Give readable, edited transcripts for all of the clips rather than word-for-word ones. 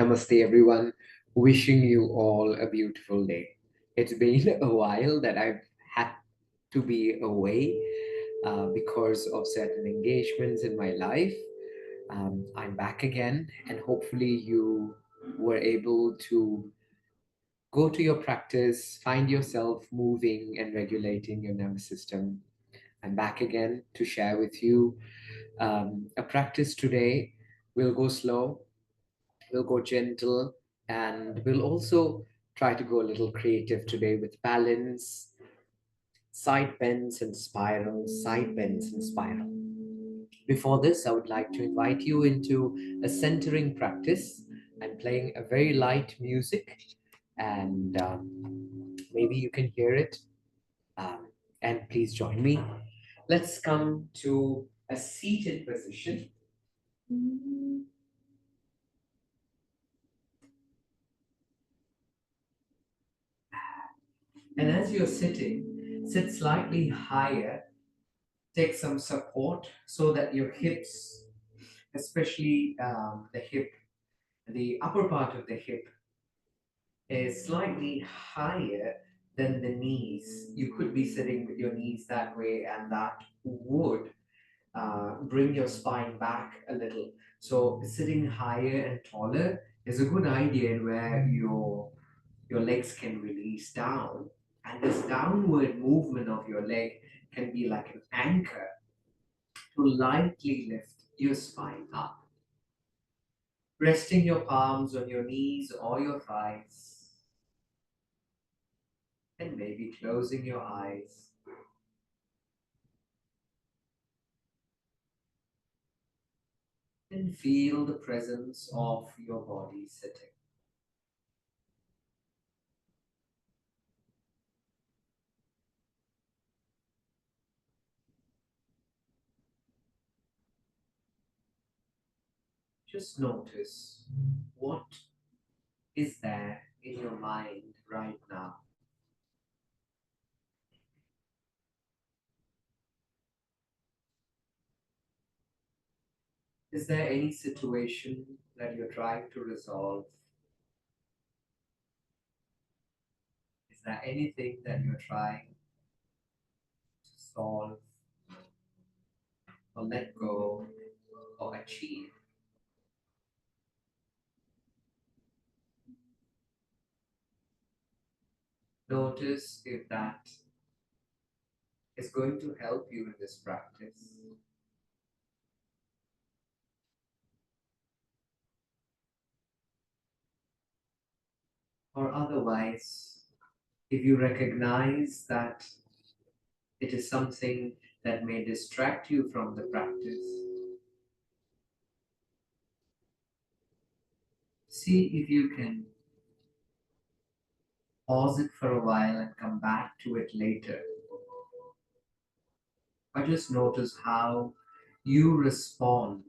Namaste, everyone. Wishing you all a beautiful day. It's been a while that I've had to be away because of certain engagements in my life. I'm back again, and hopefully, you were able to go to your practice, find yourself moving and regulating your nervous system. I'm back again to share with you a practice today. We'll go slow, we'll go gentle, and we'll also try to go a little creative today with balance, side bends and spirals, side bends and spiral. Before this, I would like to invite you into a centering practice. I'm playing a very light music, and maybe you can hear it. Um, and please join me. Let's come to a seated position. And as you're sitting, sit slightly higher. Take some support so that your hips, especially the upper part of the hip, is slightly higher than the knees. You could be sitting with your knees that way, and that would bring your spine back a little. So sitting higher and taller is a good idea where your legs can release down, and this downward movement of your leg can be like an anchor to lightly lift your spine up. Resting your palms on your knees or your thighs, and maybe closing your eyes. And feel the presence of your body sitting. Just notice what is there in your mind right now. Is there any situation that you're trying to resolve? Is there anything that you're trying to solve or let go or achieve? Notice if that is going to help you in this practice. Or otherwise, if you recognize that it is something that may distract you from the practice, see if you can pause it for a while and come back to it later. Or just notice how you respond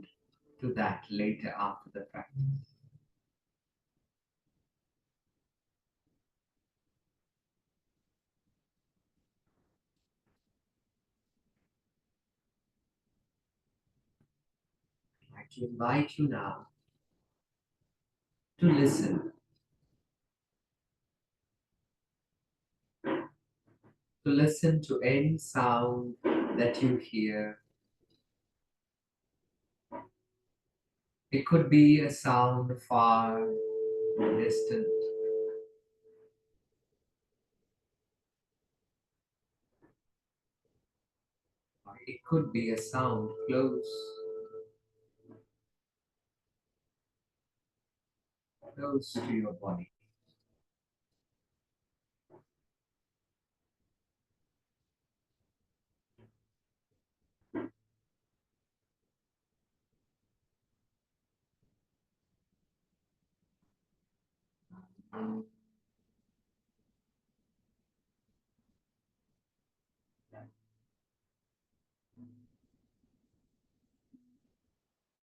to that later after the practice. I'd like to invite you now to listen to any sound that you hear. It could be a sound far or distant. Or it could be a sound close to your body.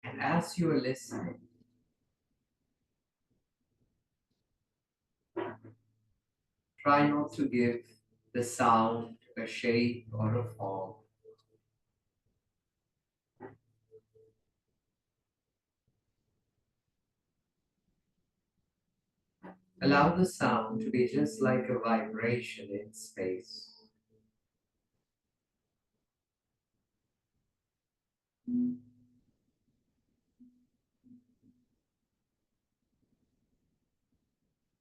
And as you are listening, try not to give the sound a shape or a form. Allow the sound to be just like a vibration in space,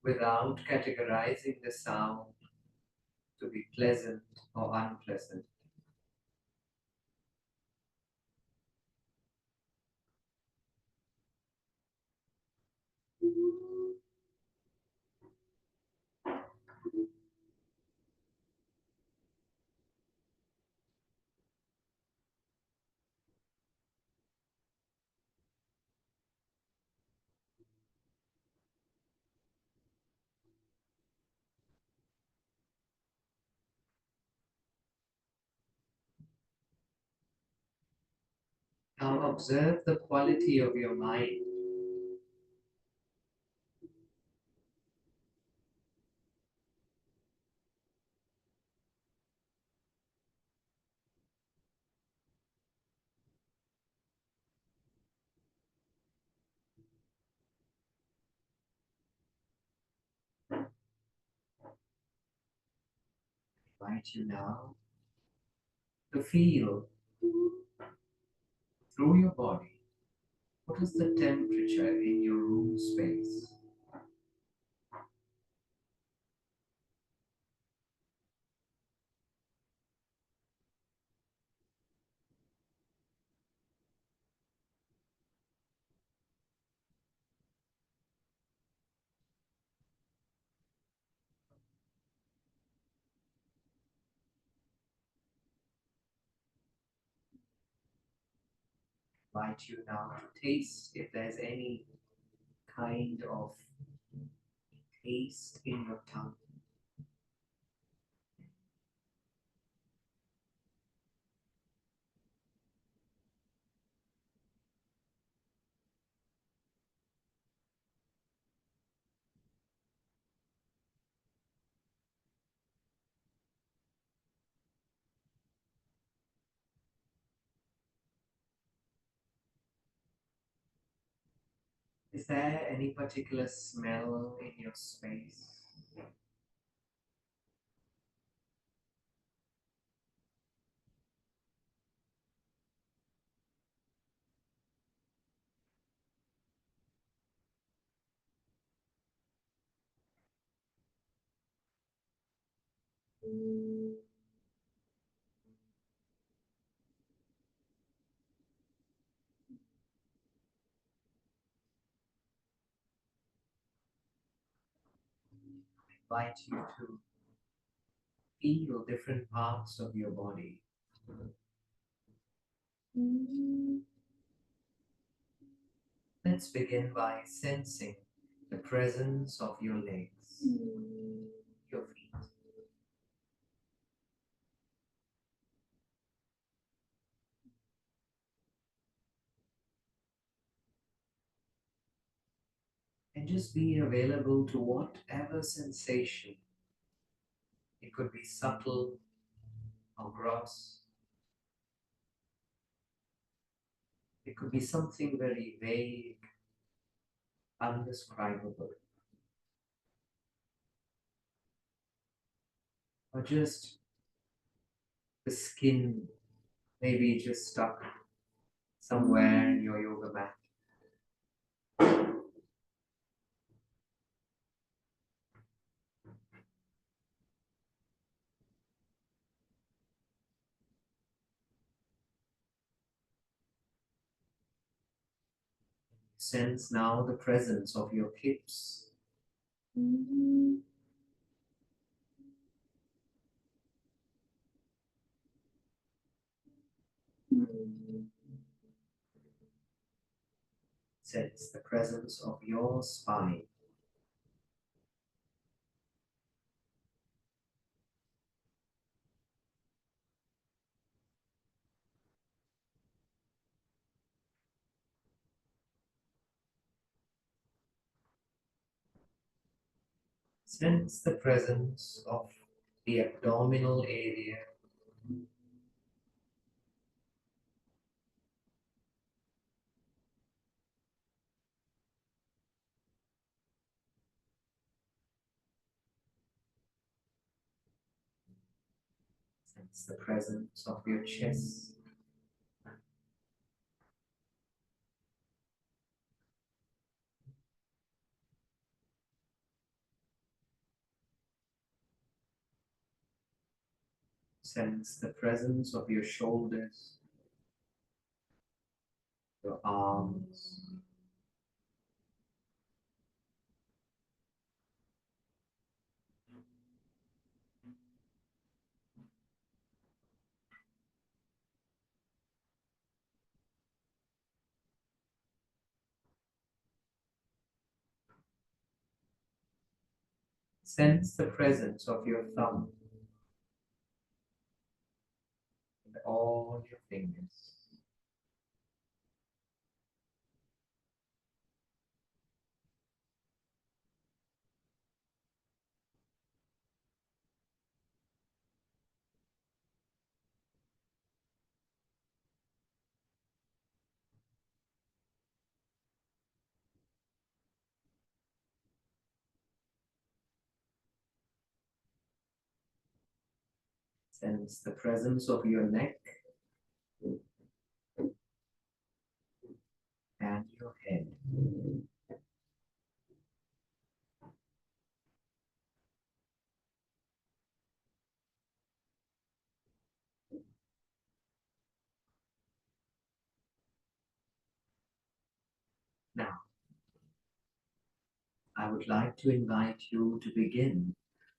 without categorizing the sound to be pleasant or unpleasant. Now observe the quality of your mind. I invite you now to feel through your body what is the temperature in your room space. I invite you now to taste if there's any kind of taste in your tongue. Is there any particular smell in your space? I invite you to feel different parts of your body. Let's begin by sensing the presence of your legs, your feet. And just be available to whatever sensation. It could be subtle or gross. It could be something very vague, undescribable, or just the skin maybe just stuck somewhere in your yoga mat. Sense now the presence of your hips. Sense the presence of your spine. Sense the presence of the abdominal area. Sense the presence of your chest. Sense the presence of your shoulders, your arms, sense the presence of your thumb and all your fingers. Sense the presence of your neck and your head. Now, I would like to invite you to begin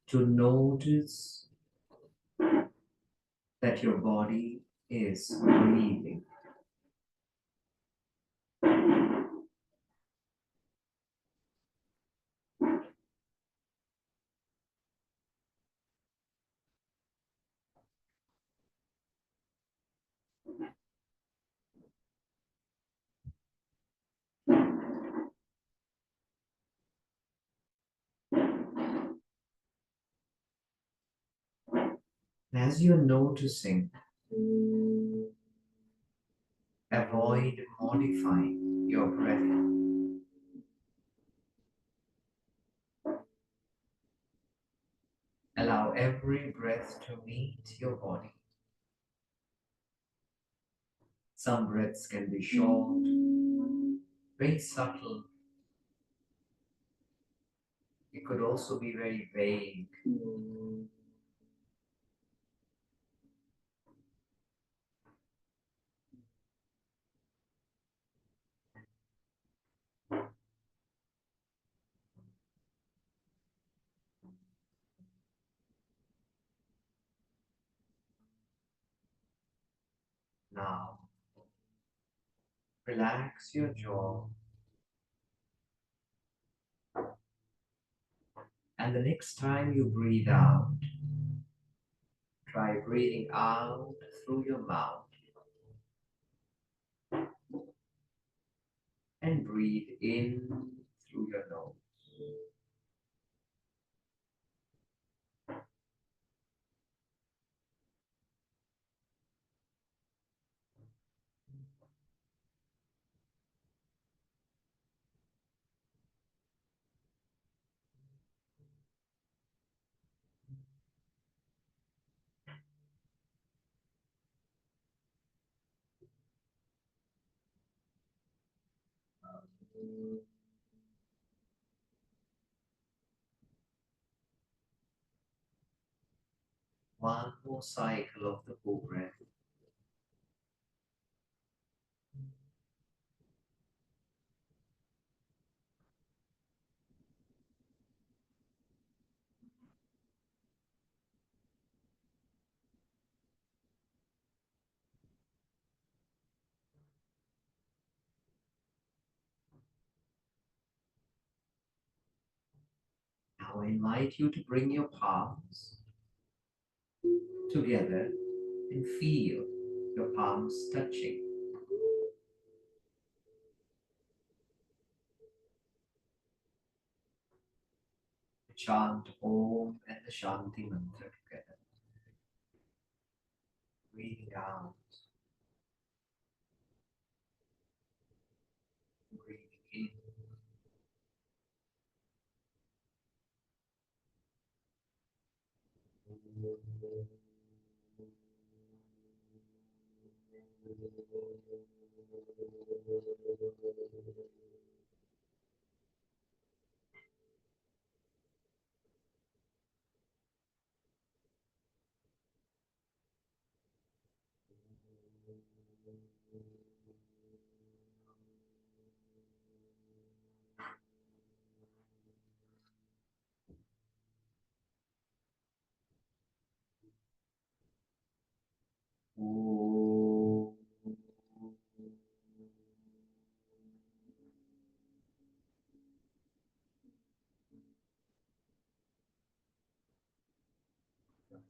to notice that your body is breathing. And as you're noticing, avoid modifying your breath. Allow every breath to meet your body. Some breaths can be short, very subtle. It could also be very vague. Now, relax your jaw, and the next time you breathe out, try breathing out through your mouth and breathe in through your nose. One more cycle of the full breath. Now I invite you to bring your palms together and feel your palms touching. Chant Om and the Shanti mantra together. Breathing out, breathing in.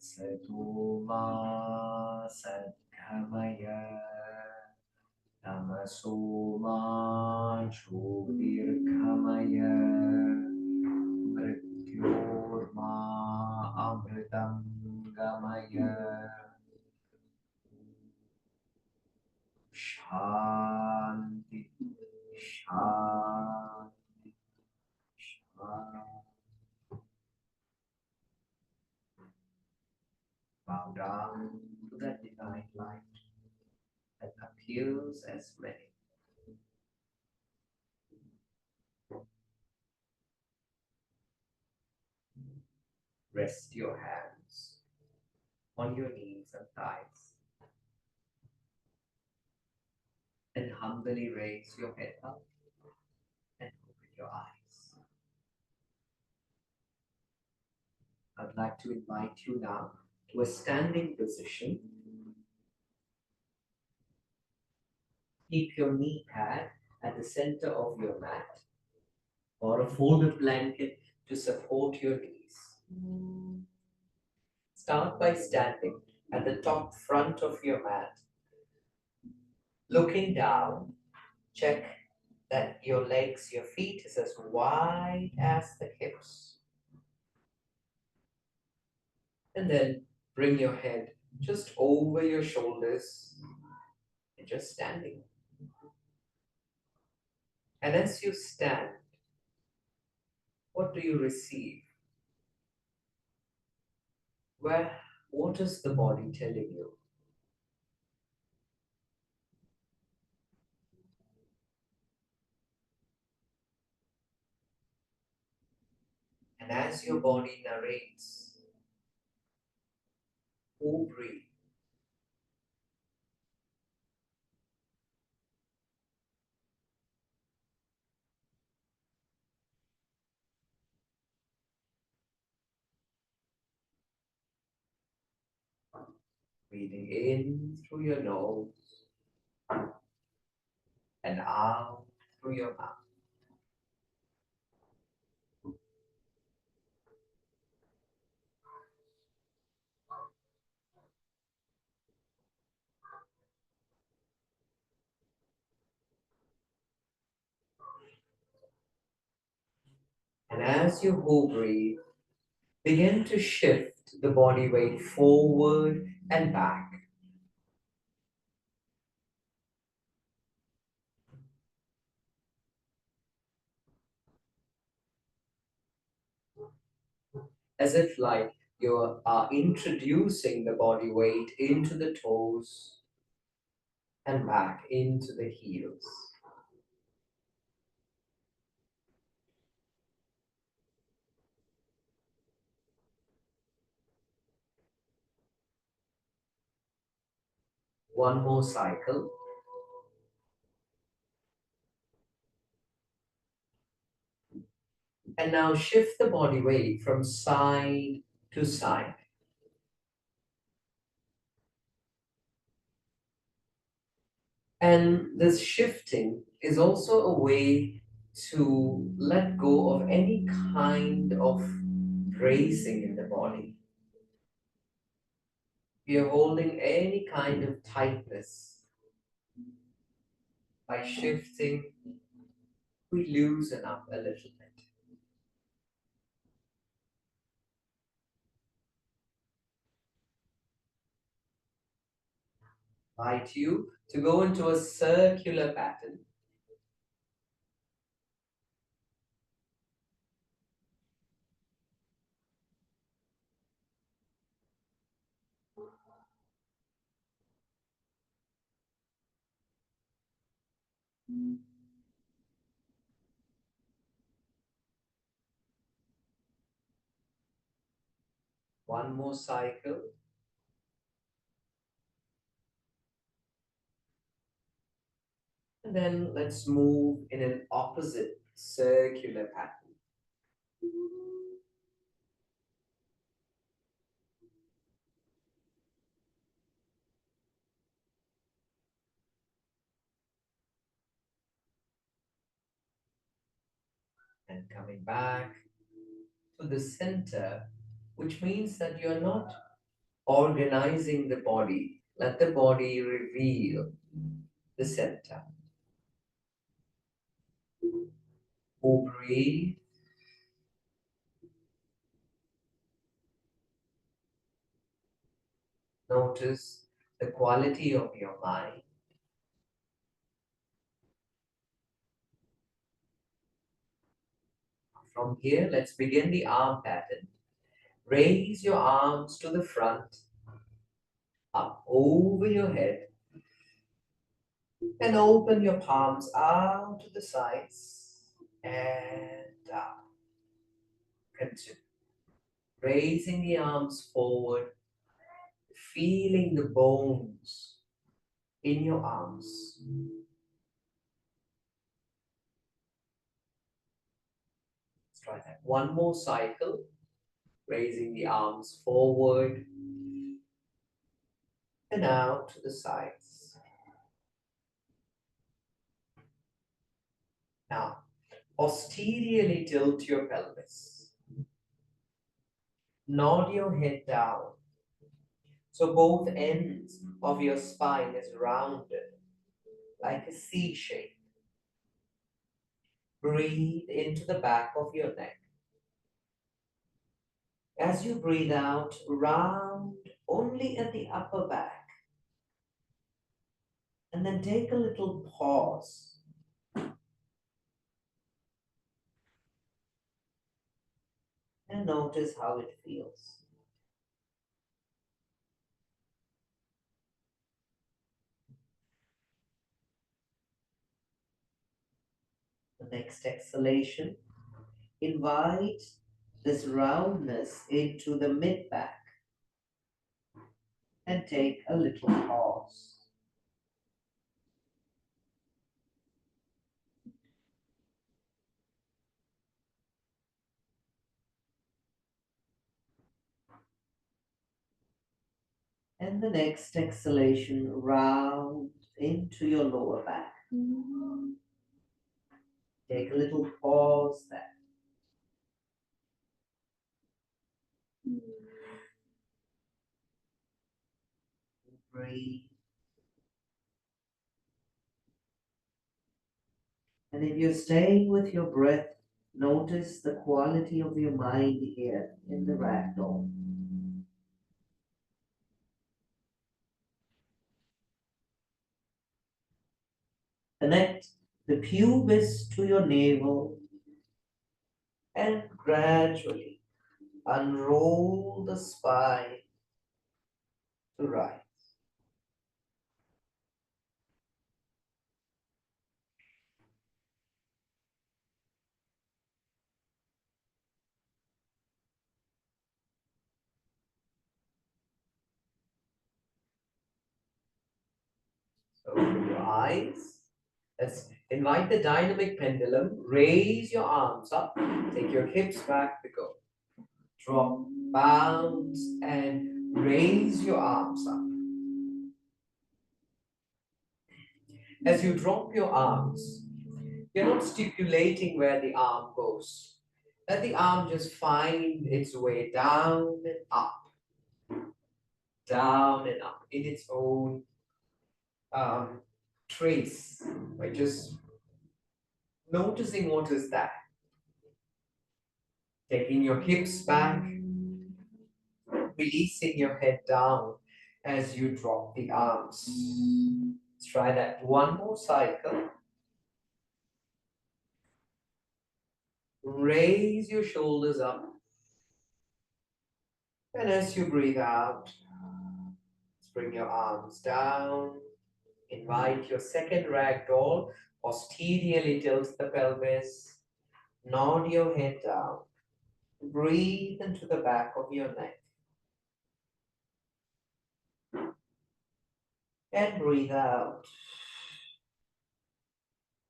Satoma Sadgamaya Tamasoma Jyotirgamaya Mrityorma Amritam Gamaya Shanti Shanti Shanti. Bow down to that divine light that appears as many. Rest your hands on your knees and thighs and humbly raise your head up and open your eyes. I'd like to invite you now to a standing position. Keep your knee pad at the center of your mat or a folded blanket to support your knees. Start by standing at the top front of your mat. Looking down, check that your legs, your feet is as wide as the hips. And then bring your head just over your shoulders and just standing. And as you stand, what do you receive? Where, what is the body telling you? And as your body narrates, who breathe? Breathing in through your nose and out through your mouth. And as you who breathe, begin to shift the body weight forward and back. As if like you are introducing the body weight into the toes and back into the heels. One more cycle. And now shift the body weight from side to side. And this shifting is also a way to let go of any kind of bracing in the body. We are holding any kind of tightness. By shifting, we loosen up a little bit. Invite you to go into a circular pattern. One more cycle. And then let's move in an opposite circular pattern. And coming back to the center, which means that you're not organizing the body. Let the body reveal the center. Or breathe. Notice the quality of your mind. From here, let's begin the arm pattern. Raise your arms to the front, up over your head, and open your palms out to the sides and down. Continue. Raising the arms forward, feeling the bones in your arms. Let's try that. One more cycle. Raising the arms forward and out to the sides. Now, posteriorly tilt your pelvis. Nod your head down. So both ends of your spine is rounded like a C shape. Breathe into the back of your neck. As you breathe out, round only at the upper back. And then take a little pause. And notice how it feels. The next exhalation, invite this roundness into the mid back and take a little pause. And the next exhalation, round into your lower back. Take a little pause there. Breathe. And if you're staying with your breath, notice the quality of your mind here in the ragdoll. Connect the pubis to your navel and gradually unroll the spine to rise. So open your eyes. Let's invite the dynamic pendulum. Raise your arms up. Take your hips back to go. Drop, bounce, and raise your arms up. As you drop your arms, you're not stipulating where the arm goes. Let the arm just find its way down and up in its own trace by just noticing what is that. Taking your hips back, releasing your head down as you drop the arms. Let's try that one more cycle. Raise your shoulders up. And as you breathe out, bring your arms down. Invite your second ragdoll. Posteriorly tilt the pelvis, nod your head down, breathe into the back of your neck, and breathe out,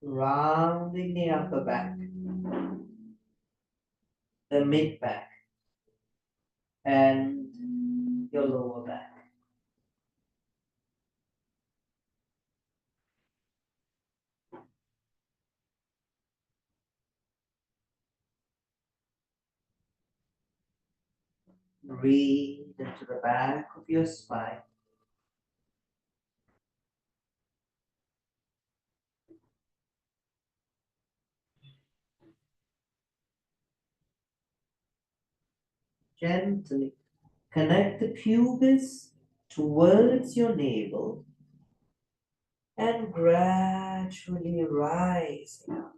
rounding the upper back, the mid back, and your lower back. Breathe into the back of your spine. Gently connect the pubis towards your navel and gradually rise up.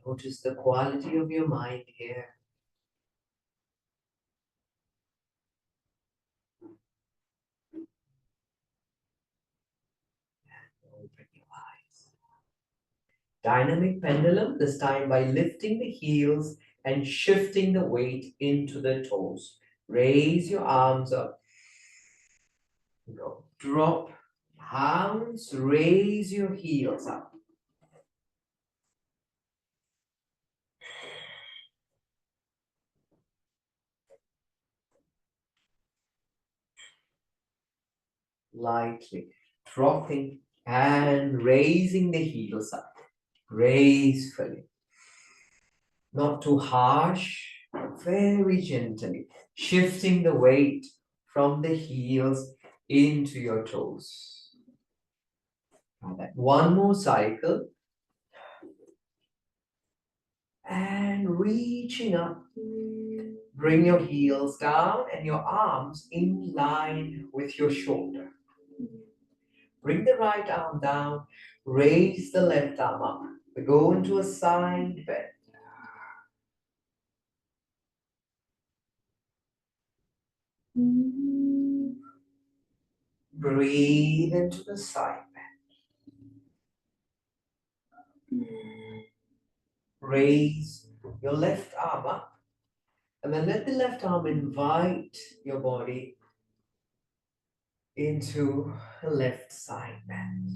Notice the quality of your mind here. Open your eyes. Dynamic pendulum, this time by lifting the heels and shifting the weight into the toes. Raise your arms up. Drop. Bounce. Raise your heels up. Lightly dropping and raising the heels up gracefully. Not too harsh, very gently, shifting the weight from the heels into your toes. Now that one more cycle and reaching up. Bring your heels down and your arms in line with your shoulder. Bring the right arm down, raise the left arm up. We go into a side bend. Breathe into the side bend. Raise your left arm up and then let the left arm invite your body into a left side bend.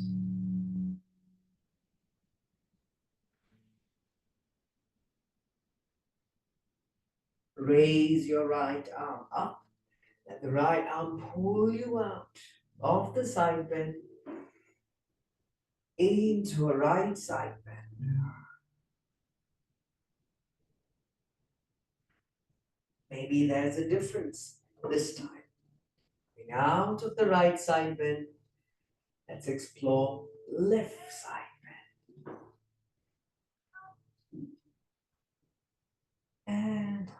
Raise your right arm up. Let the right arm pull you out of the side bend into a right side bend. Maybe there's a difference this time. Coming out of the right side bend, let's explore left side bend. And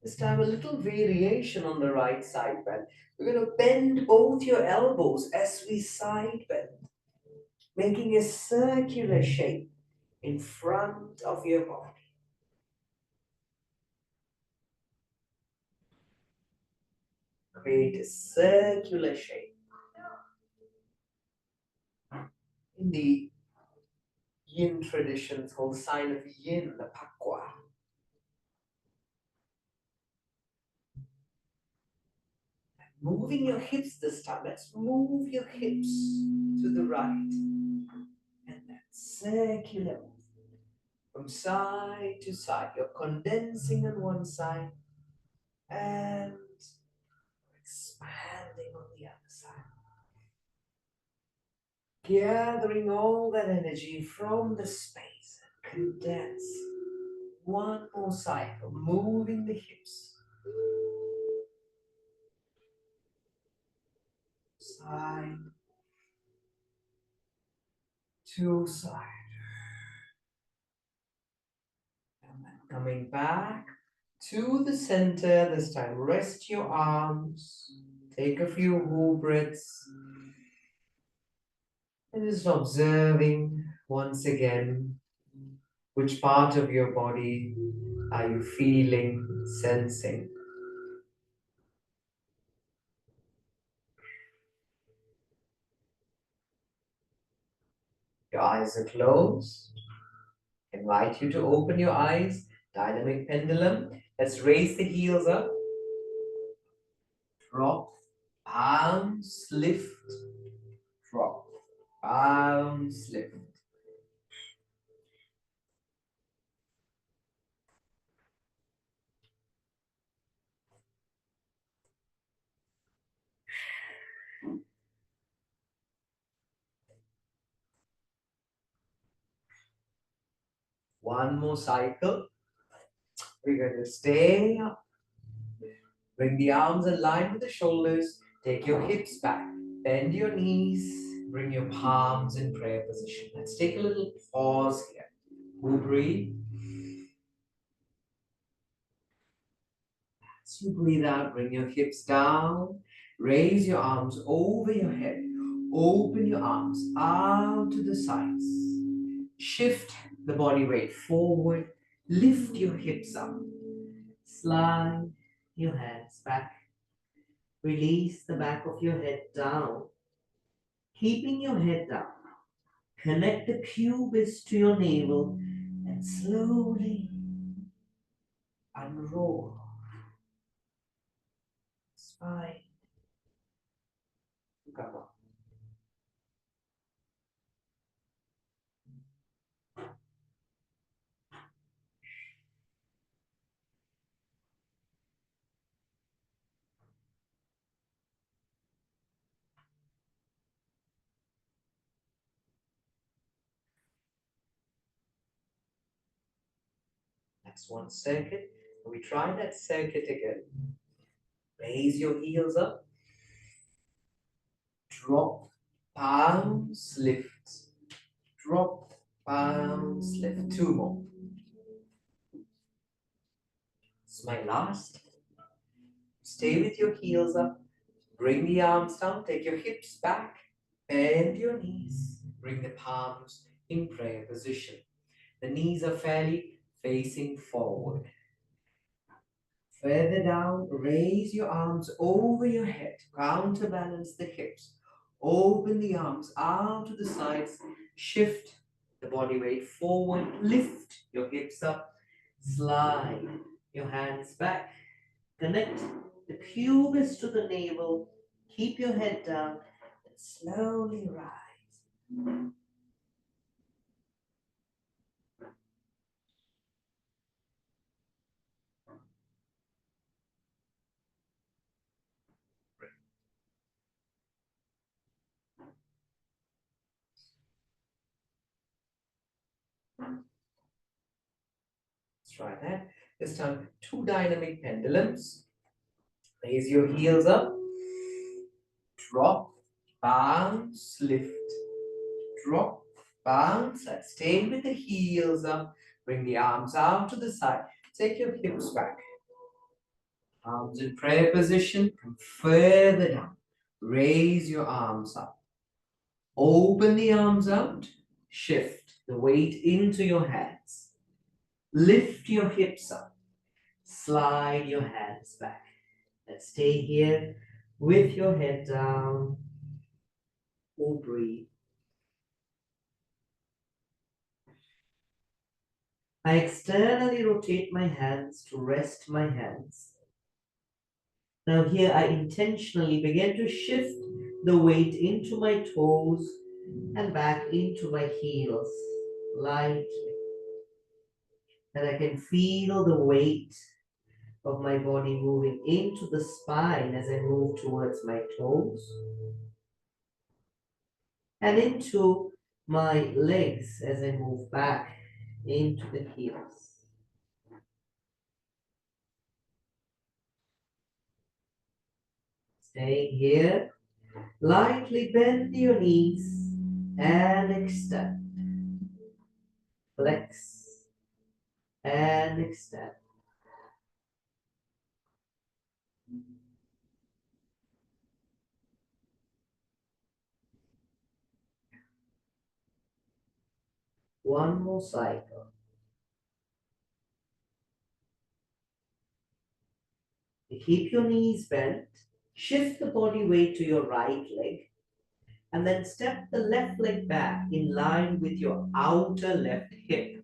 this time a little variation on the right side bend. We're going to bend both your elbows as we side bend, making a circular shape in front of your body. Create a circular shape. In the Yin traditions, whole sign of Yin, the Pakwa. Moving your hips this time. Let's move your hips to the right. And that circular from side to side. You're condensing on one side and expanding on the other side. Gathering all that energy from the space and condense. One more cycle, moving the hips. Side to side. And then coming back to the center this time. Rest your arms. Take a few whole breaths. And just observing once again which part of your body are you feeling, sensing. Your eyes are closed. Invite you to open your eyes. Dynamic pendulum. Let's raise the heels up. Drop. Palms lift. Drop. Palms lift. One more cycle. We're going to stay up. Bring the arms in line with the shoulders. Take your hips back. Bend your knees. Bring your palms in prayer position. Let's take a little pause here. Who breathe? As you breathe out, bring your hips down. Raise your arms over your head. Open your arms out to the sides. Shift the body weight forward. Lift your hips up. Slide your hands back. Release the back of your head down. Keeping your head down. Connect the pubis to your navel and slowly unroll. Spine. Come on. Next 1 second. We try that circuit again. Raise your heels up. Drop. Palms lift. Drop. Palms lift. Two more. It's my last. Stay with your heels up. Bring the arms down. Take your hips back. Bend your knees. Bring the palms in prayer position. The knees are fairly facing forward. Further down, raise your arms over your head. Counterbalance the hips. Open the arms out to the sides. Shift the body weight forward. Lift your hips up. Slide your hands back. Connect the pubis to the navel. Keep your head down and slowly rise. Let's try that. This time, two dynamic pendulums. Raise your heels up. Drop, bounce, lift. Drop, bounce, and stay with the heels up. Bring the arms out to the side. Take your hips back. Arms in prayer position. Come further down. Raise your arms up. Open the arms out. Shift the weight into your hands. Lift your hips up. Slide your hands back. And stay here with your head down. Or breathe. I externally rotate my hands to rest my hands. Now here I intentionally begin to shift the weight into my toes and back into my heels, lightly. And I can feel the weight of my body moving into the spine as I move towards my toes and into my legs as I move back into the heels. Staying here, lightly bend your knees and extend. Flex and extend. One more cycle. You keep your knees bent. Shift the body weight to your right leg And then step the left leg back in line with your outer left hip.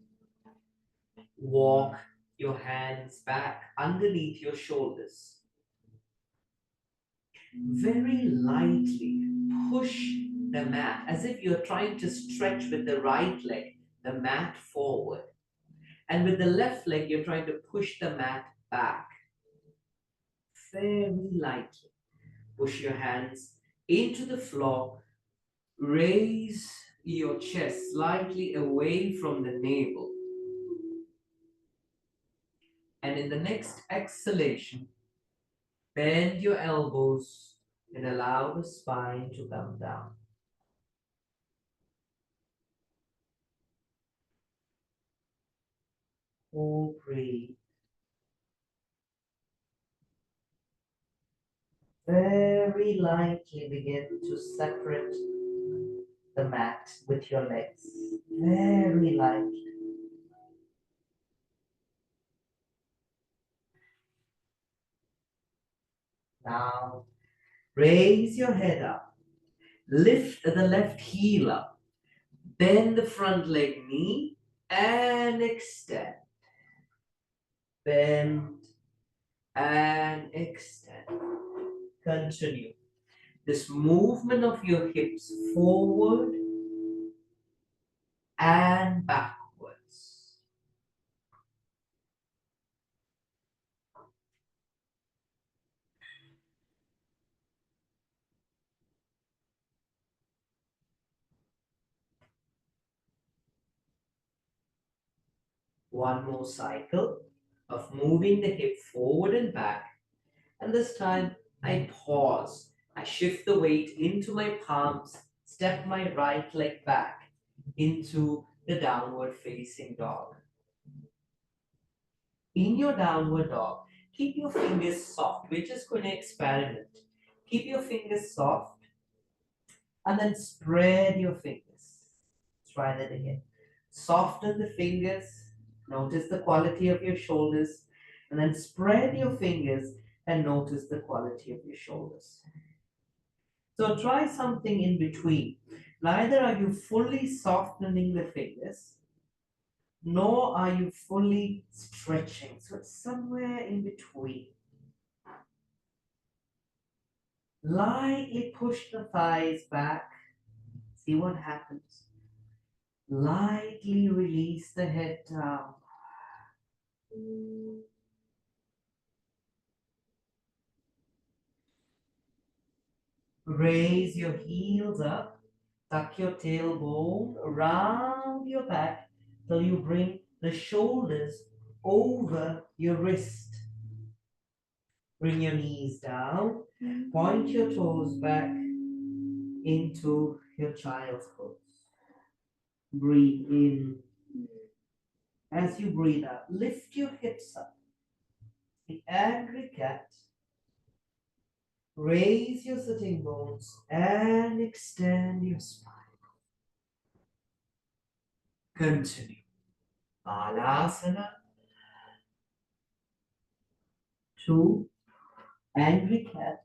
Walk your hands back underneath your shoulders. Very lightly push the mat as if you're trying to stretch with the right leg, the mat forward. And with the left leg, you're trying to push the mat back. Very lightly. Push your hands into the floor. Raise your chest slightly away from the navel. And in the next exhalation, bend your elbows and allow the spine to come down. Full breathe. Very lightly begin to separate the mat with your legs. Very lightly. Now, raise your head up. Lift the left heel up. Bend the front leg knee and extend. Bend and extend. Continue. This movement of your hips forward and backwards. One more cycle of moving the hip forward and back. And this time I pause. I shift the weight into my palms, step my right leg back into the downward facing dog. In your downward dog, keep your fingers soft. We're just going to experiment. Keep your fingers soft and then spread your fingers. Try that again. Soften the fingers. Notice the quality of your shoulders. And then spread your fingers and notice the quality of your shoulders. So try something in between. Neither are you fully softening the fingers, nor are you fully stretching. So it's somewhere in between. Lightly push the thighs back. See what happens. Lightly release the head down. Raise your heels up. Tuck your tailbone around your back till you bring the shoulders over your wrist. Bring your knees down. Point your toes back into your child's pose. Breathe in. As you breathe out, lift your hips up. The angry cat. Raise your sitting bones and extend your spine. Continue. Balasana. 2. Angry cat.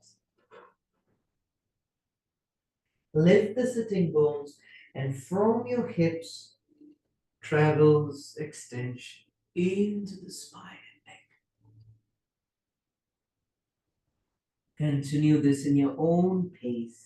Lift the sitting bones and from your hips travels extension into the spine and neck. Continue this in your own pace.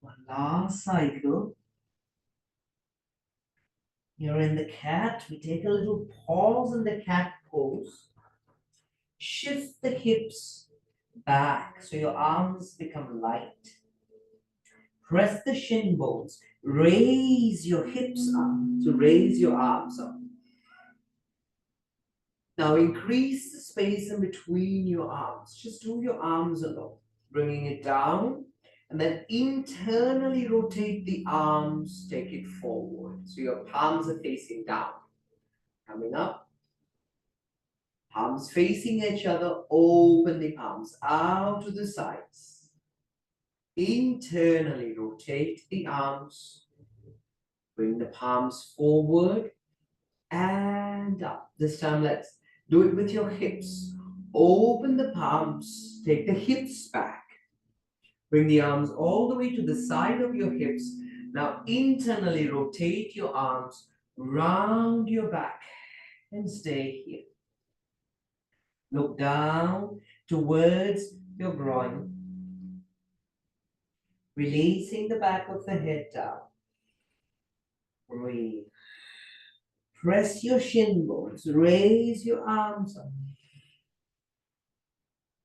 One last cycle. You're in the cat. We take a little pause in the cat pose. Shift the hips back so your arms become light. Press the shin bones. Raise your hips up to raise your arms up. Now increase the space in between your arms. Just do your arms alone, bringing it down, and then internally rotate the arms, take it forward. So your palms are facing down. Coming up, palms facing each other, open the palms out to the sides. Internally rotate the arms, bring the palms forward and up. This time let's do it with your hips. Open the palms, take the hips back. Bring the arms all the way to the side of your hips. Now internally rotate your arms round your back and stay here. Look down towards your groin, releasing the back of the head down. Breathe. Press your shin bones, raise your arms up.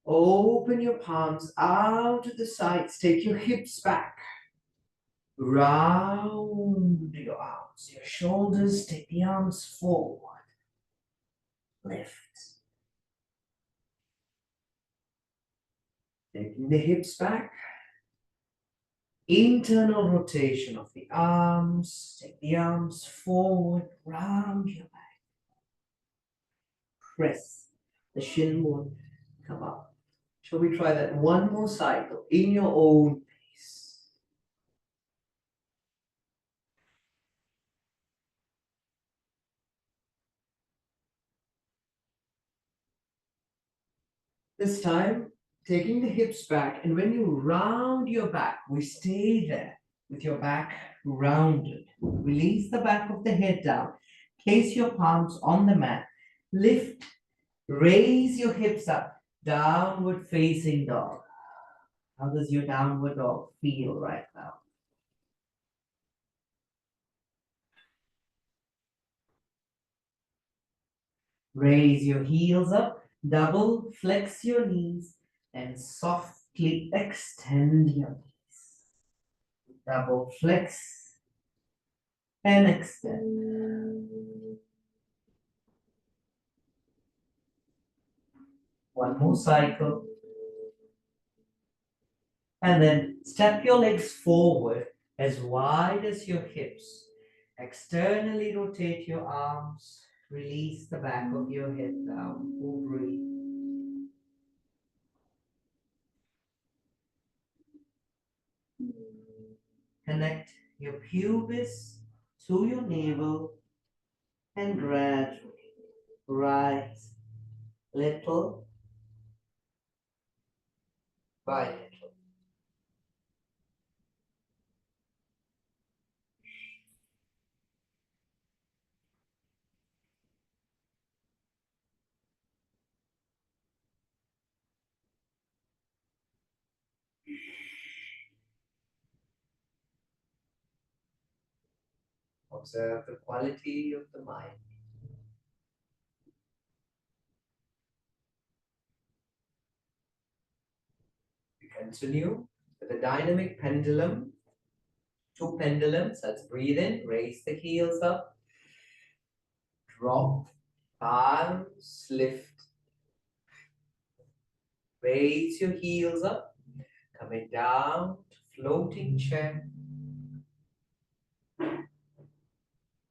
Open your palms out to the sides, take your hips back. Round your arms, your shoulders, take the arms forward. Lift. Taking the hips back. Internal rotation of the arms. Take the arms forward, round your back. Press the shin bone, come up. Shall we try that one more cycle in your own pace? This time, taking the hips back, and when you round your back, we stay there with your back rounded. Release the back of the head down. Place your palms on the mat. Lift, raise your hips up. Downward facing dog. How does your downward dog feel right now? Raise your heels up, double flex your knees, and softly extend your knees. Double flex and extend. One more cycle. And then step your legs forward as wide as your hips. Externally rotate your arms. Release the back of your head down. Breathe. Connect your pubis to your navel and gradually rise little by little. Observe the quality of the mind. We continue with the dynamic pendulum. Two pendulums. Let's breathe in, raise the heels up, drop, palms lift. Raise your heels up, coming down to floating chair.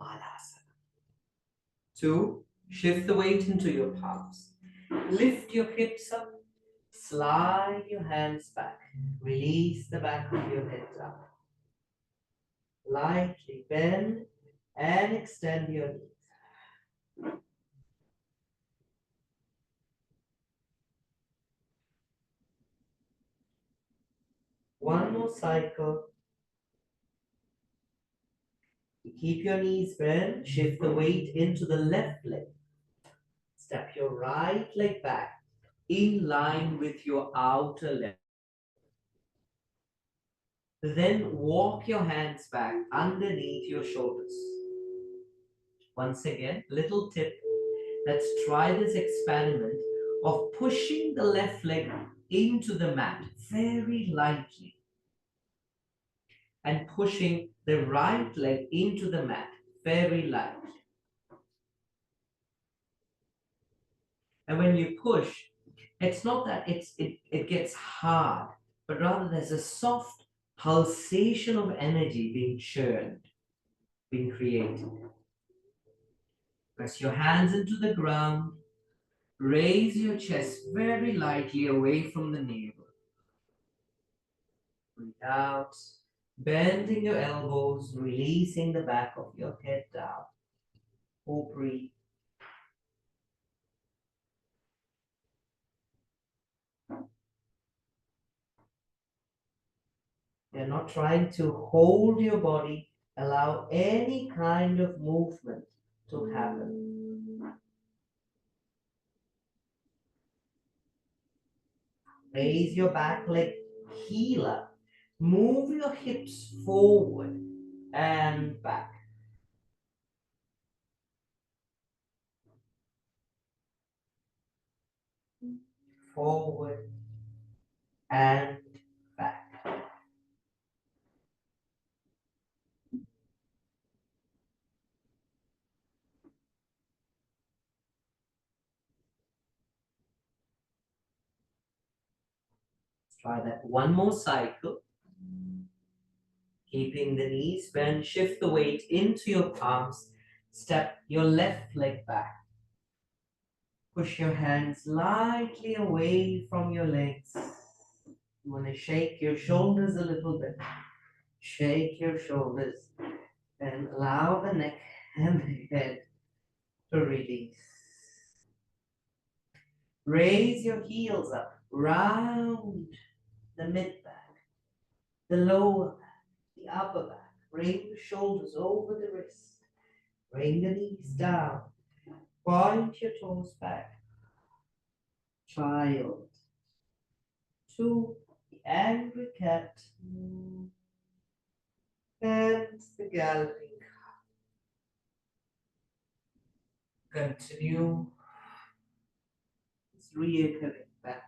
Malasana. Two, shift the weight into your palms. Lift your hips up, slide your hands back. Release the back of your head down. Lightly bend and extend your knees. One more cycle. Keep your knees bent, shift the weight into the left leg. Step your right leg back in line with your outer leg. Then walk your hands back underneath your shoulders. Once again, little tip. Let's try this experiment of pushing the left leg into the mat very lightly and pushing the right leg into the mat very lightly. And when you push, it's not that it gets hard, but rather there's a soft pulsation of energy being churned, being created. Press your hands into the ground. Raise your chest very lightly away from the navel. Breathe out, bending your elbows, releasing the back of your head down. Or breathe. You're not trying to hold your body. Allow any kind of movement to happen. Raise your back leg, heel up. Move your hips forward and back. Forward and back. Try that one more cycle. Keeping the knees bent, shift the weight into your palms. Step your left leg back. Push your hands lightly away from your legs. You want to shake your shoulders a little bit. Shake your shoulders and allow the neck and the head to release. Raise your heels up, round the mid back, the lower back, the upper back. Bring the shoulders over the wrist. Bring the knees down. Point your toes back. Child. Two, the angry cat. And the galloping. Continue. It's reoccurring back.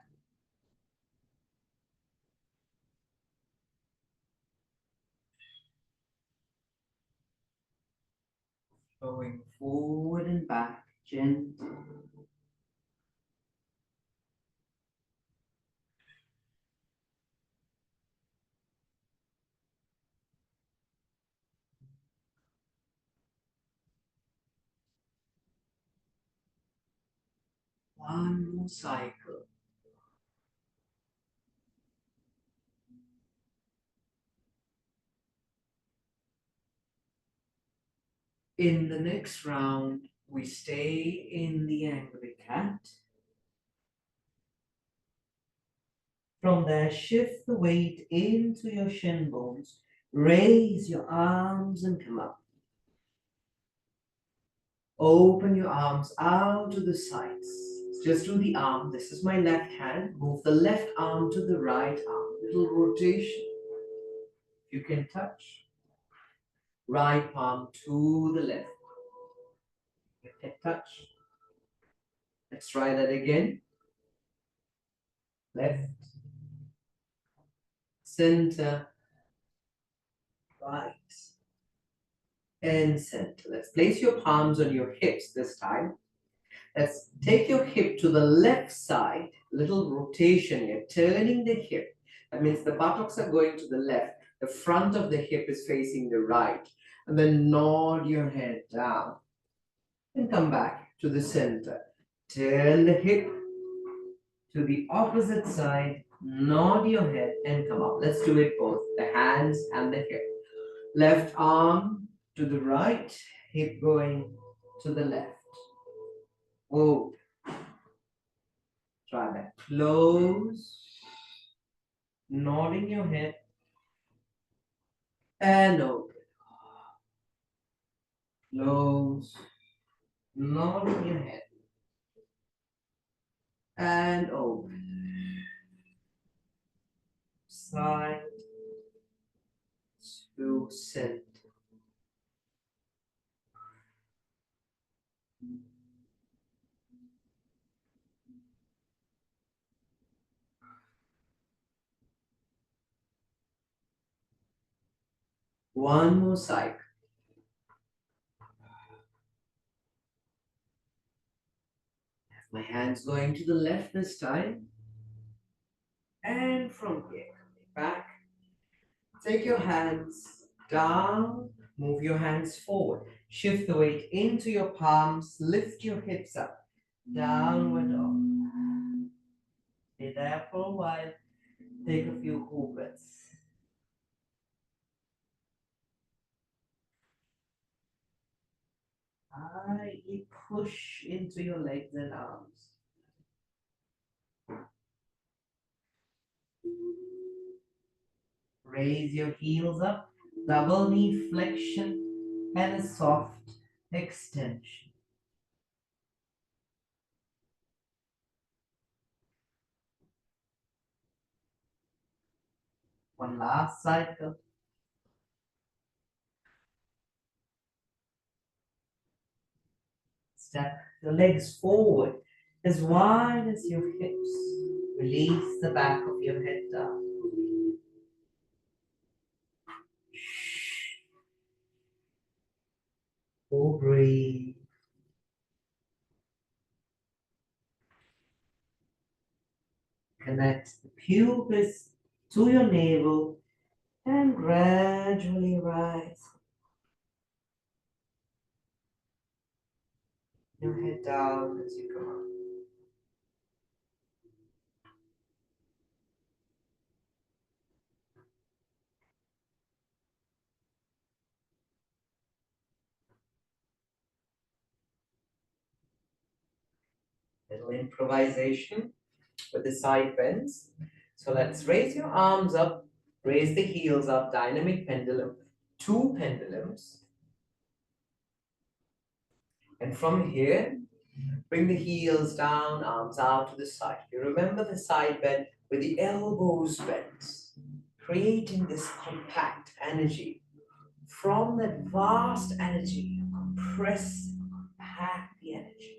Going forward and back, gentle. One more cycle. In the next round, we stay in the angry cat. From there, shift the weight into your shin bones. Raise your arms and come up. Open your arms out to the sides. Just do the arm. This is my left hand. Move the left arm to the right arm. Little rotation. You can touch. Right palm to the left. You can touch. Let's try that again. Left, center, right, and center. Let's place your palms on your hips this time. Let's take your hip to the left side. Little rotation here, turning the hip. That means the buttocks are going to the left. The front of the hip is facing the right. And then nod your head down. And come back to the center. Turn the hip to the opposite side. Nod your head and come up. Let's do it both. The hands and the hip. Left arm to the right. Hip going to the left. Oh, try that. Close. Nodding your head and open. Close. Nodding your head and open. Side to center. One more cycle. My hands going to the left this time. And from here, coming back. Take your hands down, move your hands forward. Shift the weight into your palms, lift your hips up. Downward dog. Stay there for a while. Take a few cool breaths. Lightly push into your legs and arms. Raise your heels up, double knee flexion, and a soft extension. One last cycle. Step your legs forward as wide as your hips. Release the back of your head down. Full breathe. Connect the pubis to your navel and gradually rise your head down as you come up. Little improvisation with the side bends. So let's raise your arms up, raise the heels up, dynamic pendulum, two pendulums. And from here, bring the heels down, arms out to the side. You remember the side bend with the elbows bent, creating this compact energy. From that vast energy, compress, compact the energy.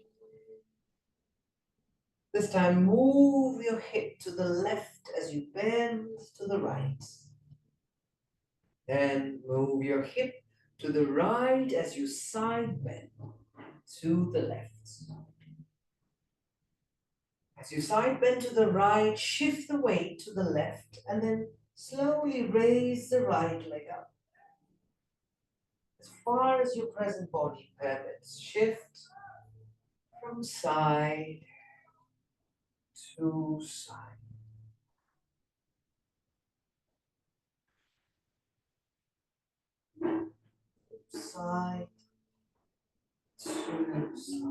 This time, move your hip to the left as you bend to the right. Then move your hip to the right as you side bend to the left. As you side bend to the right, shift the weight to the left and then slowly raise the right leg up. As far as your present body permits, shift from side to side. Side to side.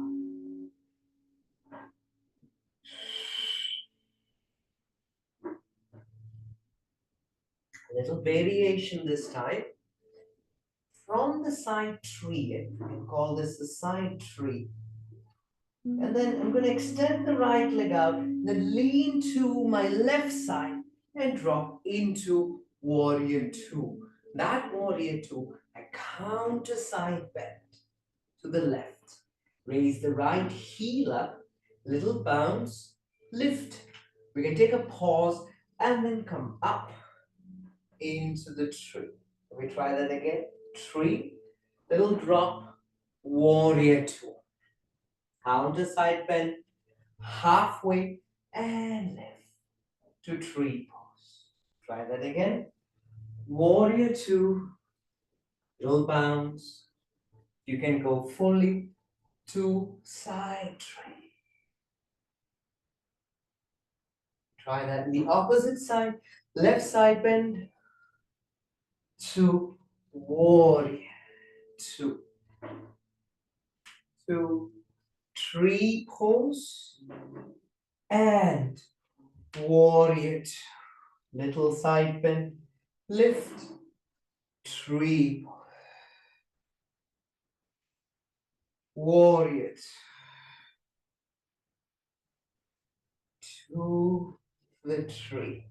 A little variation this time. From the side tree, we can call this the side tree. And then I'm going to extend the right leg out, then lean to my left side and drop into warrior two. That warrior two, I counter side bend to the left. Raise the right heel up, little bounce, lift. We can take a pause and then come up into the tree. Can we try that again? Tree, little drop, warrior two. Counter side bend, halfway and left to tree pose. Try that again. Warrior two, little bounce. You can go fully to side tree. Try that in the opposite side. Left side bend to warrior two. To tree pose and warrior two. Little side bend, lift, tree, warrior to the tree.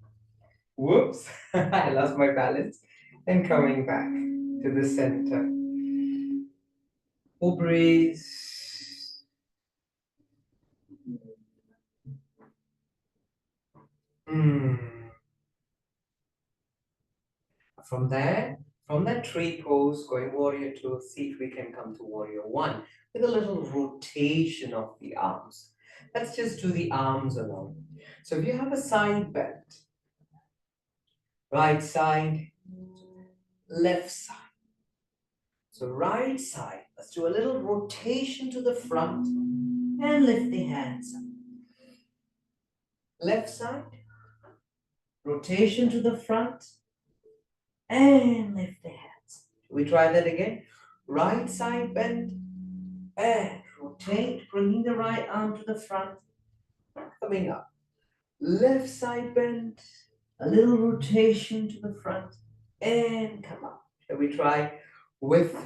Whoops, I lost my balance. And coming back to the center. Full breathe. From there, from that tree pose, going warrior two, see if we can come to warrior one with a little rotation of the arms. Let's just do the arms alone. So if you have a side bend, right side, left side. So right side, let's do a little rotation to the front and lift the hands up. Left side, rotation to the front and lift the hands. We try that again. Right side bend and rotate, bringing the right arm to the front, coming up. Left side bend, a little rotation to the front and come up. Shall we try with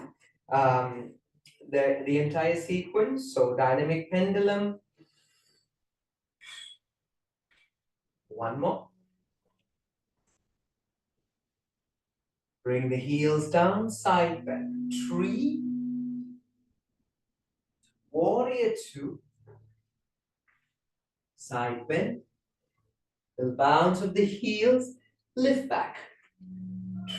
the entire sequence? So dynamic pendulum. One more. Bring the heels down, side bend. 3, warrior 2, side bend. The bounce of the heels, lift back.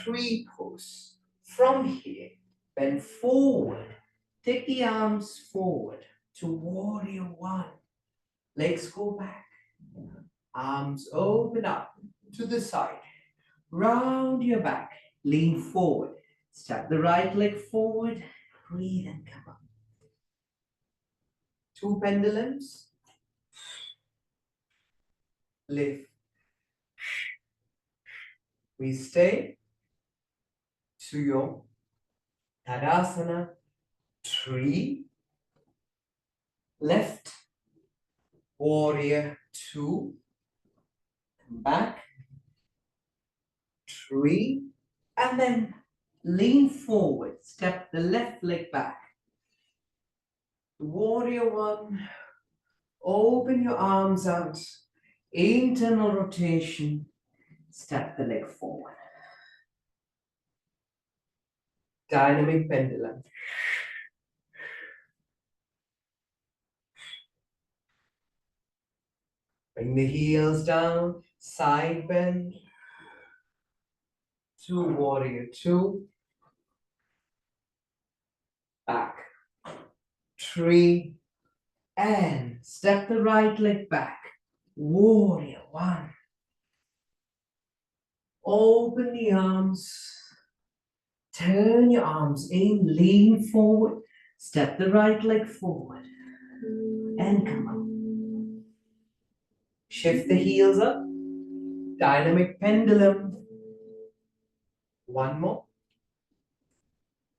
3 pose. From here, bend forward. Take the arms forward to warrior 1. Legs go back. Arms open up to the side. Round your back. Lean forward. Step the right leg forward. Breathe and come up. 2 pendulums. Lift. We stay to your Tadasana. 3. Left. Warrior 2. Come back. 3. And then lean forward. Step the left leg back. Warrior 1. Open your arms out. Internal rotation. Step the leg forward. Dynamic pendulum. Bring the heels down. Side bend. To warrior 2. Back. 3. And step the right leg back. Warrior 1. Open the arms. Turn your arms in, lean forward. Step the right leg forward. And come up. Shift the heels up. Dynamic pendulum. One more.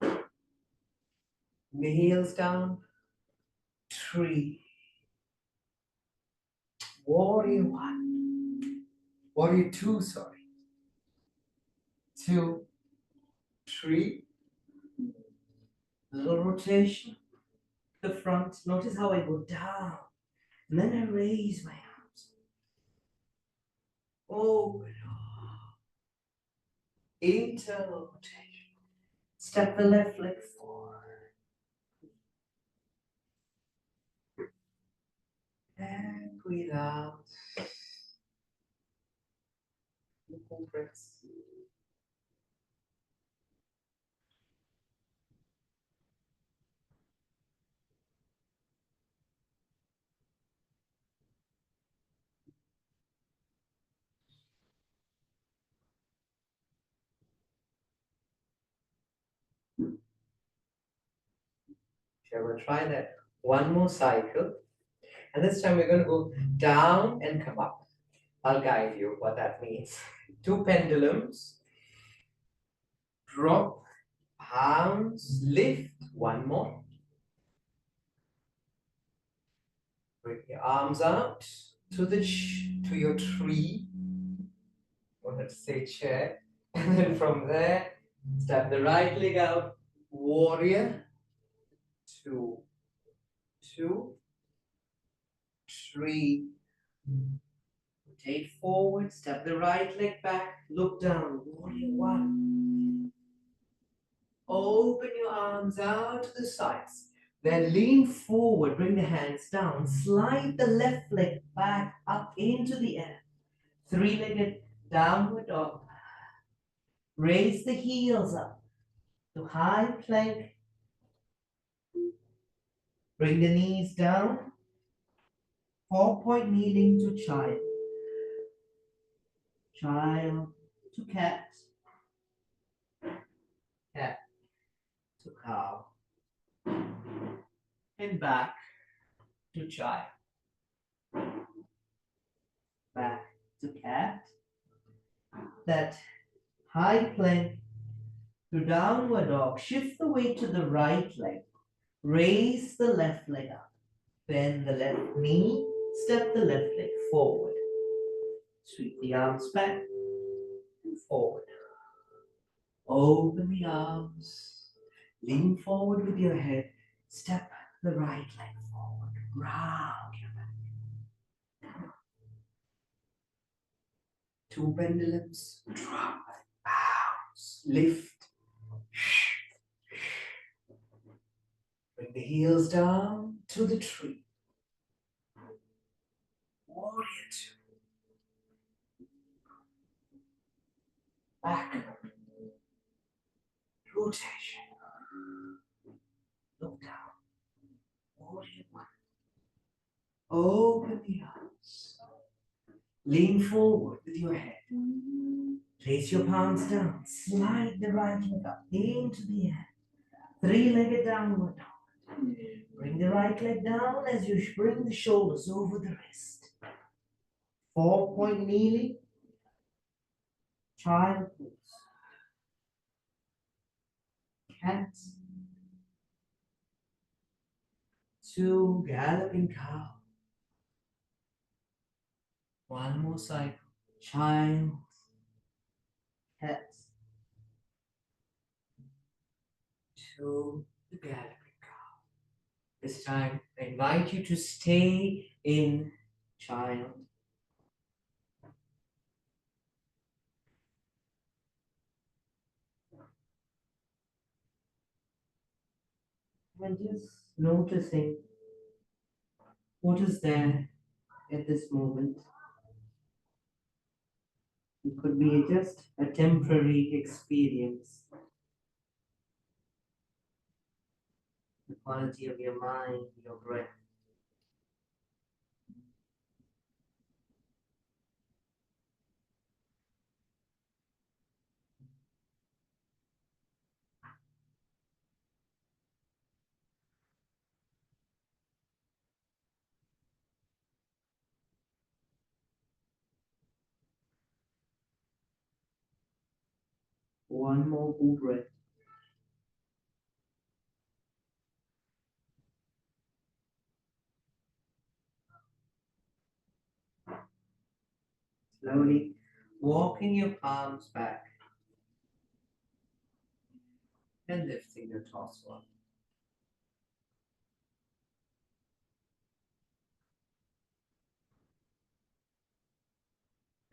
The heels down. 3. Warrior 1. Warrior 2, sorry. 2. 3. Little rotation. The front. Notice how I go down. And then I raise my arms. Open. Internal rotation. Step the left leg forward. And breathe out. Full breaths. Shall we try that? One more cycle. And this time we're going to go down and come up. I'll guide you what that means. 2 pendulums. Drop. Arms. Lift. One more. Bring your arms out to to your tree. Or let's say chair. And then from there, step the right leg out. Warrior. 2. 2. 3. Rotate forward, step the right leg back, look down, warrior 1. Open your arms out to the sides. Then lean forward, bring the hands down, slide the left leg back up into the air. 3-legged downward dog. Raise the heels up to high plank. Bring the knees down. 4-point kneeling to child, child to cat, cat to cow, and back to child, back to cat. That high plank to downward dog. Shift the weight to the right leg. Raise the left leg up. Bend the left knee. Step the left leg forward. Sweep the arms back and forward. Open the arms. Lean forward with your head. Step the right leg forward. Round your back. Two pendulums. Drop. Bounce. Lift. Bring the heels down to the tree. Warrior two. Back. Rotation. Look down. Warrior one. Open the arms. Lean forward with your head. Place your palms down. Slide the right leg up into the air. Three-legged downward dog. Bring the right leg down as you bring the shoulders over the wrist. 4-point kneeling. Child pose. Cat. Two galloping cow. One more cycle. Child. Cat. Two galloping cow. This time, I invite you to stay in child. And just noticing what is there at this moment. It could be just a temporary experience. The quality of your mind, your breath. One more full breath. Slowly walking your palms back and lifting your torso up.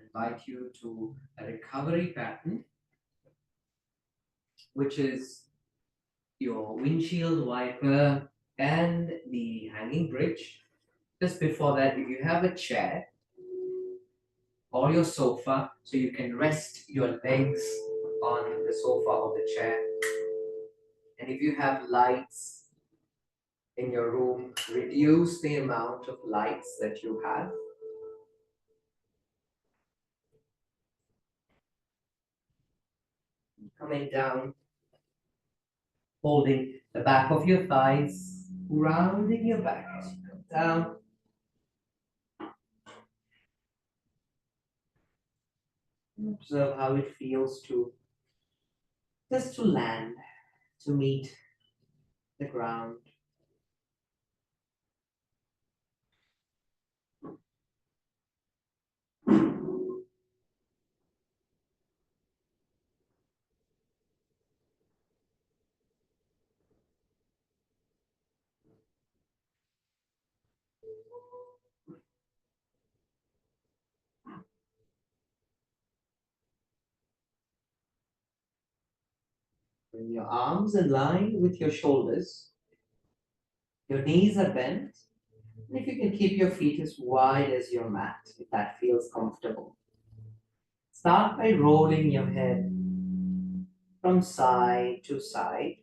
Invite you to a recovery pattern, which is your windshield wiper and the hanging bridge. Just before that, if you have a chair or your sofa, so you can rest your legs on the sofa or the chair. And if you have lights in your room, reduce the amount of lights that you have. Coming down, holding the back of your thighs, rounding your back as you come down. Observe how it feels to just to land, to meet the ground. Bring your arms in line with your shoulders. Your knees are bent. And if you can keep your feet as wide as your mat, if that feels comfortable. Start by rolling your head from side to side.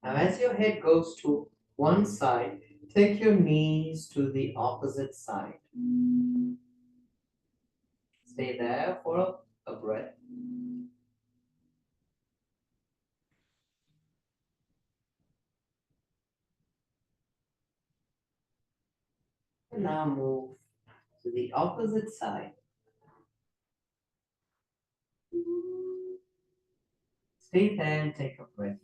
Now, as your head goes to one side, take your knees to the opposite side. Stay there for a breath. And now move to the opposite side. Stay there and take a breath.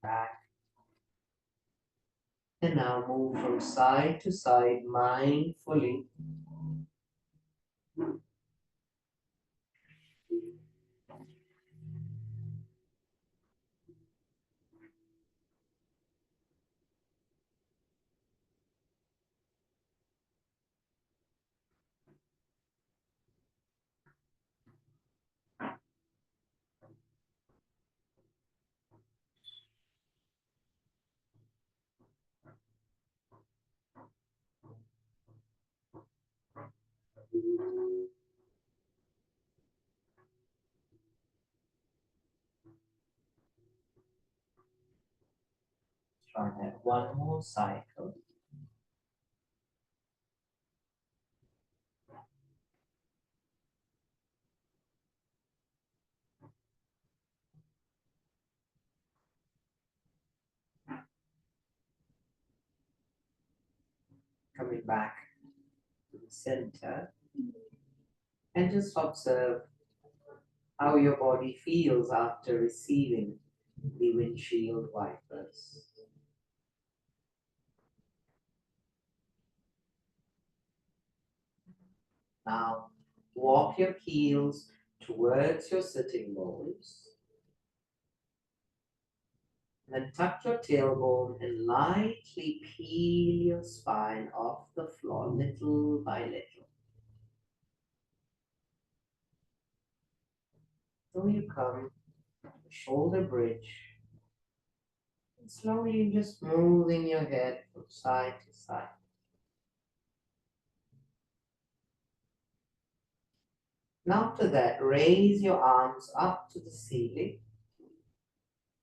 Back. And now move from side to side mindfully. Try that one more cycle. Coming back to the center. And just observe how your body feels after receiving the windshield wipers. Now, walk your heels towards your sitting bones. Then tuck your tailbone and lightly peel your spine off the floor little by little. So you come to the shoulder bridge and slowly just moving your head from side to side. And after that, raise your arms up to the ceiling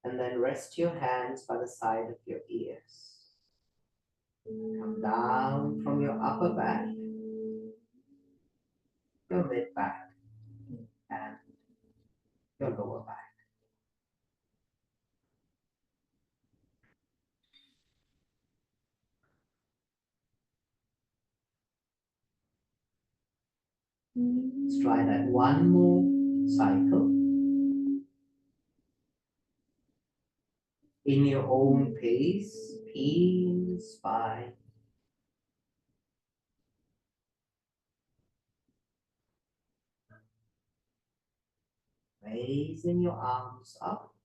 and then rest your hands by the side of your ears. Come down from your upper back, your mid back, and your lower back. Let's try that one more cycle in your own pace. Peel the spine, raising your arms up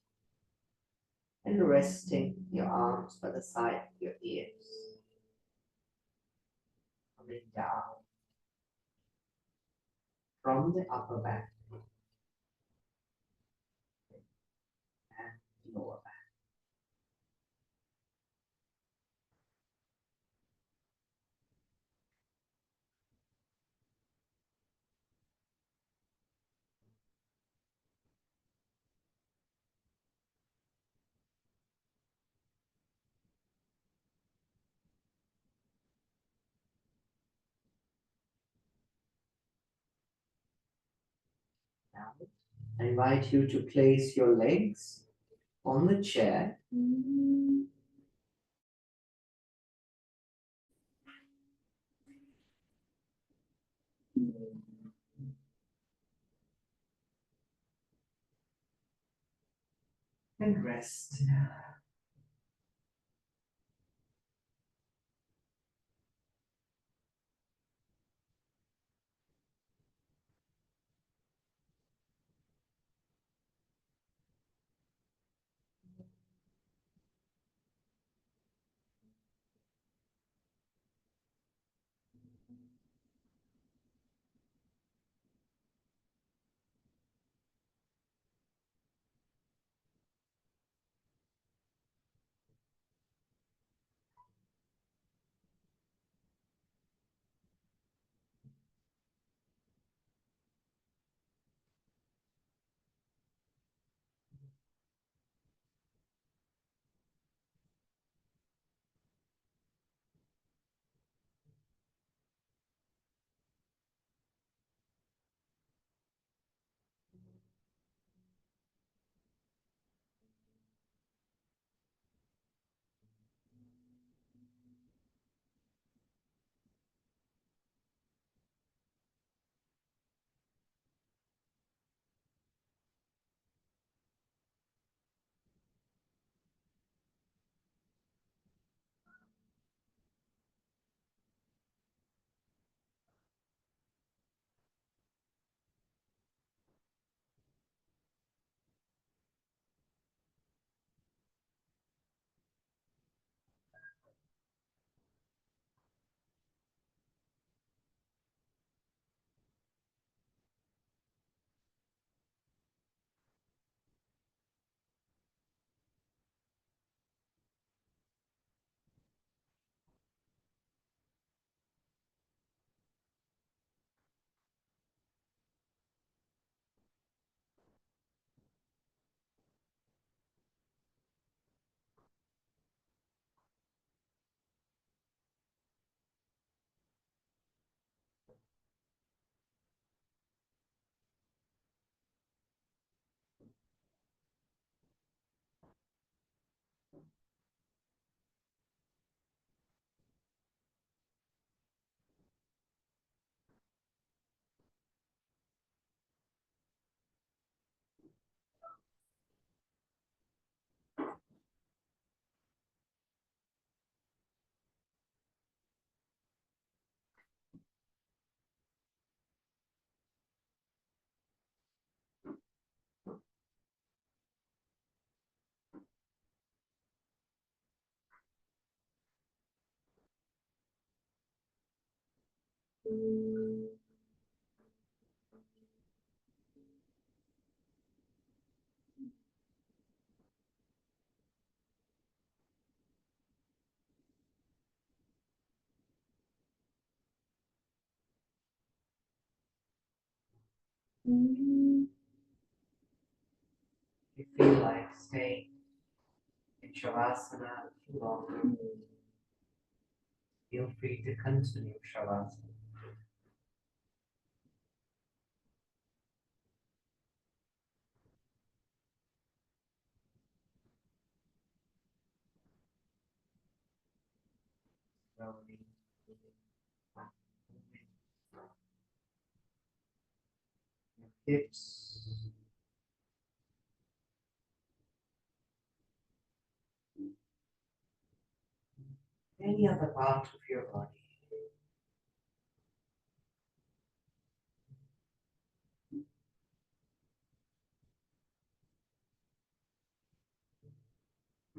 and resting your arms by the side of your ears. Coming down from the upper back and lower back. Now, I invite you to place your legs on the chair and rest. If you feel like staying in Shavasana a little longer, feel free to continue Shavasana. Slowly moving back, moving your hips, any other part of your body.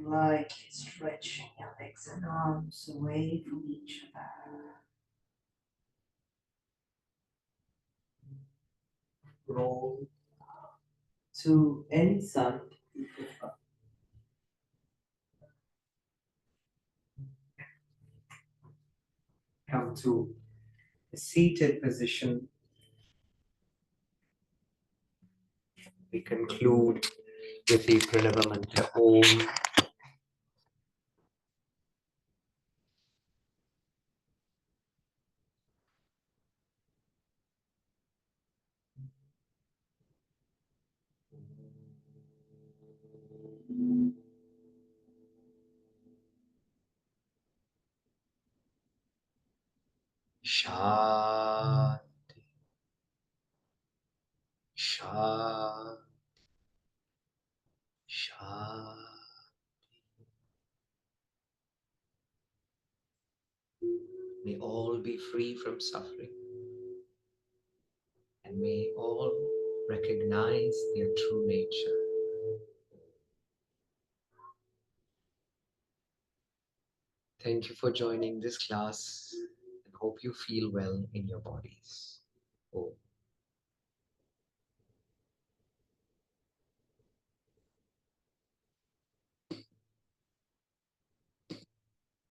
Like stretching your legs and arms away from each other. Roll to any side you prefer. Come to a seated position. We conclude with the Pranava mantra Om. Shanti, Shanti, Shanti. May all be free from suffering and may all recognize their true nature. Thank you for joining this class and hope you feel well in your bodies. Om.